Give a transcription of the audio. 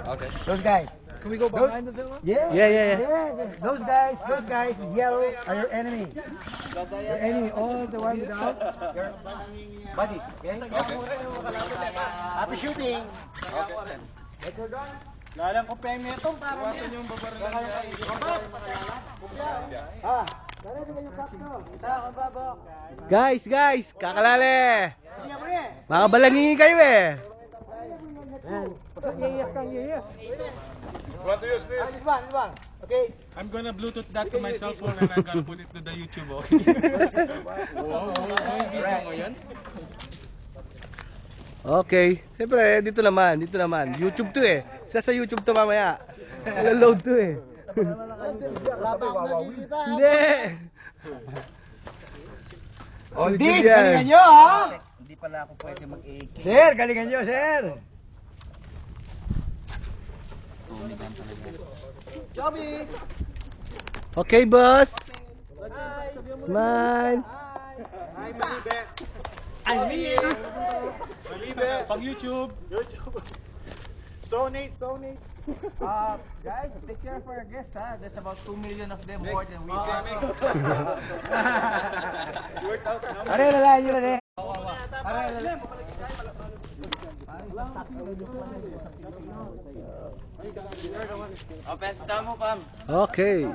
Okay. Those guys. Can we go behind the villa? Yeah. Yeah. Those guys with yellow are your enemy. Your enemy, all the ones without your buddies. Okay? Happy shooting. Okay. Let your gun. Lalang ko peme itong para iwasan yung babarilan Ah, dali ba yung cup no? Babo. Guys, kakalali. Makabalangin kayo eh. Yes. Want to use this? This one. Okay. I'm gonna Bluetooth that to my cell phone and I'm gonna put it to the YouTube, okay? Okay. Siyempre, dito naman. YouTube to eh. Sa YouTube to mamaya. Load to eh. Hindi. On YouTube this, yan. galingan nyo ha! Hindi pala ako pwede mag-AK. Sir, galingan nyo, sir! Okay, boss. Smile. Malibe, pang YouTube. Sonate. Guys, take care for our guests, ha? There's about 2 million of them more than we can. Pare, lalayan nyo na eh. Offense, tama mo, Pam. Okay.